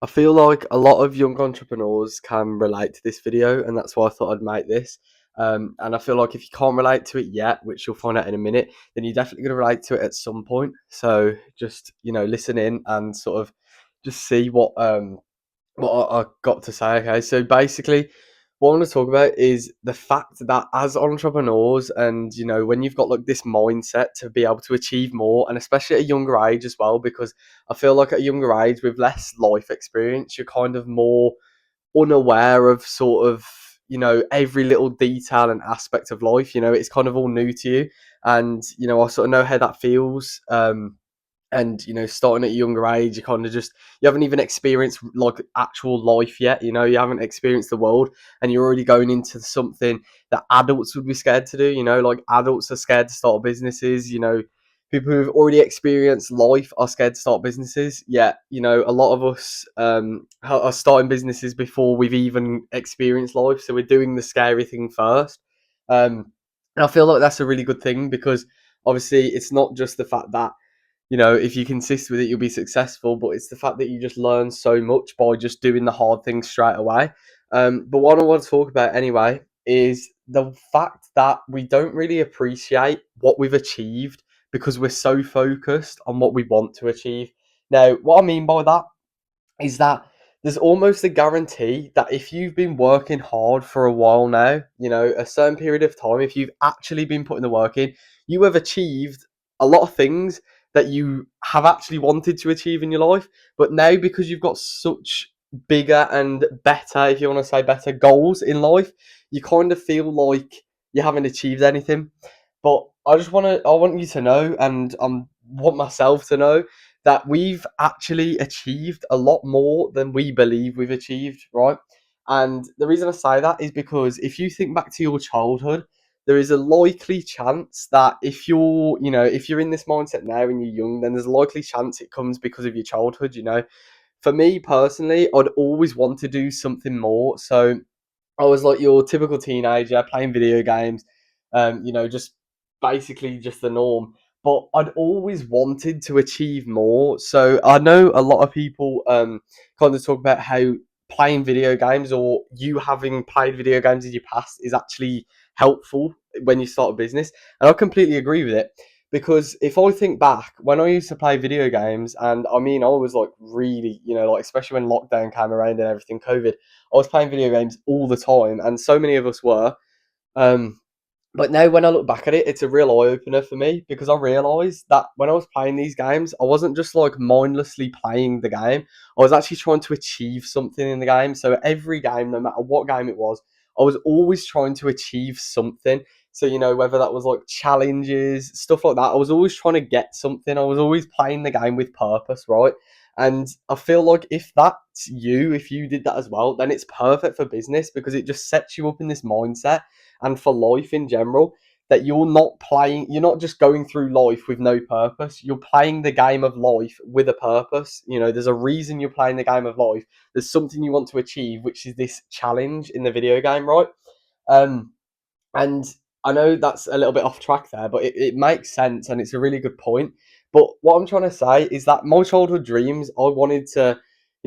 I feel like a lot of young entrepreneurs can relate to this video, and that's why I thought I'd make this. And I feel like if you can't relate to it yet, which you'll find out in a minute, then you're definitely going to relate to it at some point. So just listen in and sort of just see what I got to say. Okay, so basically, what I want to talk about is the fact that as entrepreneurs, and when you've got like this mindset to be able to achieve more, and especially at a younger age as well, because I feel like at a younger age with less life experience, you're kind of more unaware of sort of every little detail and aspect of life. It's kind of all new to you, and I sort of know how that feels. And starting at a younger age, you haven't even experienced like actual life yet. You haven't experienced the world, and you're already going into something that adults would be scared to do. Like adults are scared to start businesses. People who've already experienced life are scared to start businesses. Yet a lot of us are starting businesses before we've even experienced life, so we're doing the scary thing first. And I feel like that's a really good thing, because obviously it's not just the fact that if you consist with it, you'll be successful. But it's the fact that you just learn so much by just doing the hard things straight away. But what I want to talk about anyway is the fact that we don't really appreciate what we've achieved because we're so focused on what we want to achieve. Now, what I mean by that is that there's almost a guarantee that if you've been working hard for a while now, a certain period of time, if you've actually been putting the work in, you have achieved a lot of things that you have actually wanted to achieve in your life. But now, because you've got such bigger and better, if you want to say better, goals in life, you kind of feel like you haven't achieved anything. But I want you to know, and I want myself to know, that we've actually achieved a lot more than we believe we've achieved, right? And the reason I say that is because if you think back to your childhood, there is a likely chance that if you're in this mindset now and you're young, then there's a likely chance it comes because of your childhood. For me personally, I'd always want to do something more. So I was like your typical teenager playing video games, just basically just the norm. But I'd always wanted to achieve more. So I know a lot of people kind of talk about how playing video games, or you having played video games in your past, is actually helpful when you start a business. And I completely agree with it. Because if I think back when I used to play video games, and I mean, I was like really, like especially when lockdown came around and everything, COVID, I was playing video games all the time, and so many of us were. Um, but now, when I look back at it, it's a real eye opener for me, because I realised that when I was playing these games, I wasn't just like mindlessly playing the game. I was actually trying to achieve something in the game. So every game, no matter what game it was, I was always trying to achieve something. So whether that was like challenges, stuff like that, I was always trying to get something. I was always playing the game with purpose, right? And I feel like if you did that as well, then it's perfect for business, because it just sets you up in this mindset, and for life in general, that you're not just going through life with no purpose. You're playing the game of life with a purpose. There's a reason you're playing the game of life. There's something you want to achieve, which is this challenge in the video game, right? Um, and I know that's a little bit off track there, but it makes sense, and it's a really good point. But what I'm trying to say is that my childhood dreams, I wanted to,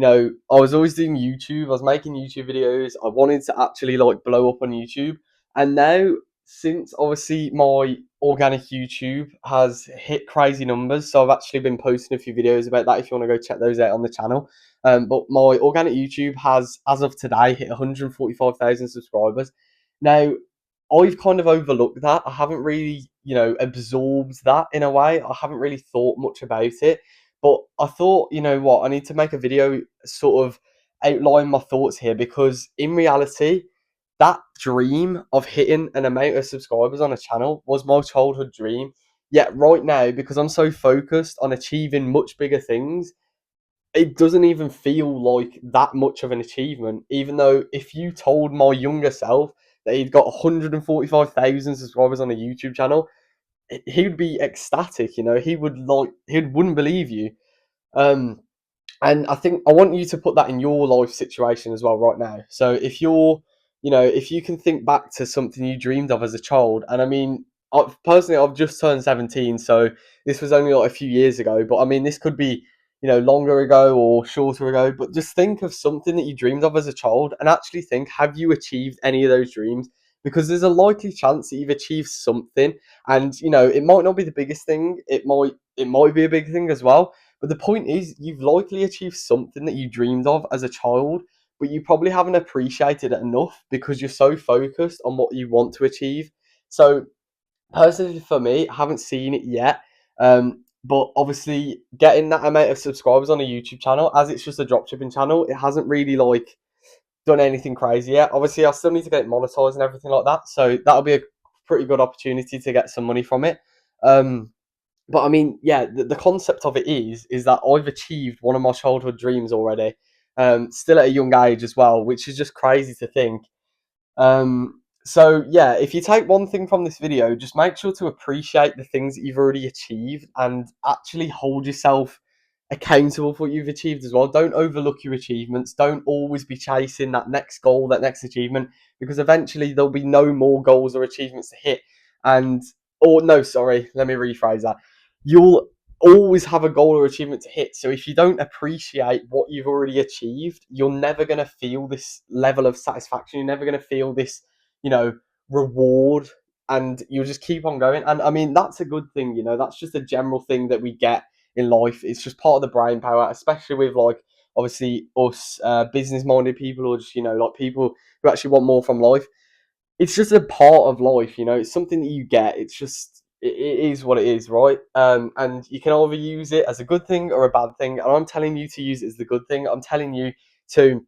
I was always doing YouTube. I was making YouTube videos. I wanted to actually like blow up on YouTube. And now, since obviously my organic YouTube has hit crazy numbers, so I've actually been posting a few videos about that if you want to go check those out on the channel. But my organic YouTube has, as of today, hit 145,000 subscribers. Now, I've kind of overlooked that. I haven't really, absorbed that in a way. I haven't really thought much about it. But I thought, you know what, I need to make a video sort of outline my thoughts here, because in reality, that dream of hitting an amount of subscribers on a channel was my childhood dream. Yet right now, because I'm so focused on achieving much bigger things, it doesn't even feel like that much of an achievement. Even though if you told my younger self that he'd got 145,000 subscribers on a YouTube channel, he would be ecstatic. He wouldn't believe you. Um, and I think I want you to put that in your life situation as well right now. So if you can think back to something you dreamed of as a child, and I mean, I've just turned 17, so this was only like a few years ago. But I mean, this could be, longer ago or shorter ago, but just think of something that you dreamed of as a child and actually think, have you achieved any of those dreams? Because there's a likely chance that you've achieved something, and it might not be the biggest thing. It might be a big thing as well. But the point is, you've likely achieved something that you dreamed of as a child, but you probably haven't appreciated it enough because you're so focused on what you want to achieve. So personally, for me, I haven't seen it yet. But obviously, getting that amount of subscribers on a YouTube channel, as it's just a dropshipping channel, it hasn't really done anything crazy yet. Obviously, I still need to get it monetized and everything like that. So that'll be a pretty good opportunity to get some money from it. Um, but I mean, yeah, the concept of it is that I've achieved one of my childhood dreams already. Still at a young age as well, which is just crazy to think. So yeah, if you take one thing from this video, just make sure to appreciate the things that you've already achieved and actually hold yourself accountable for what you've achieved as well. Don't overlook your achievements. Don't always be chasing that next goal, that next achievement, because eventually there'll be no more goals or achievements to hit. And or no, sorry, let me rephrase that. You'll always have a goal or achievement to hit. So if you don't appreciate what you've already achieved, you're never going to feel this level of satisfaction. You're never going to feel this, you know, reward, and you'll just keep on going. And I mean, that's a good thing. That's just a general thing that we get in life. It's just part of the brain power, especially with obviously us business minded people, or just like people who actually want more from life. It's just a part of life. It's something that you get. It's just it is what it is, right? And you can either use it as a good thing or a bad thing, and I'm telling you to use it as the good thing. I'm telling you to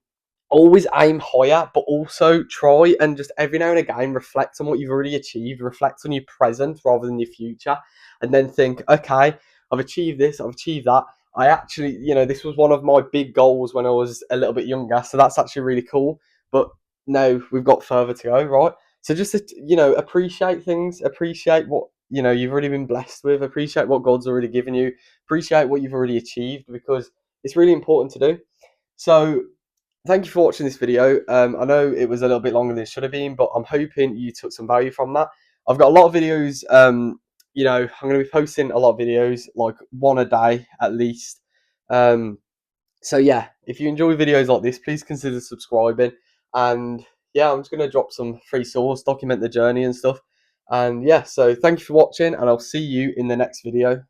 always aim higher, but also try and just every now and again reflect on what you've already achieved, reflect on your present rather than your future, and then think, okay, I've achieved this, I've achieved that. I actually, this was one of my big goals when I was a little bit younger, so that's actually really cool. But now we've got further to go, right? So just, appreciate things, appreciate what, you've already been blessed with, appreciate what God's already given you, appreciate what you've already achieved, because it's really important to do. So thank you for watching this video. I know it was a little bit longer than it should have been, but I'm hoping you took some value from that. I've got a lot of videos. I'm going to be posting a lot of videos, like one a day at least. Um, so yeah, if you enjoy videos like this, please consider subscribing. And yeah, I'm just going to drop some free source, document the journey and stuff. And yeah, so thank you for watching, and I'll see you in the next video.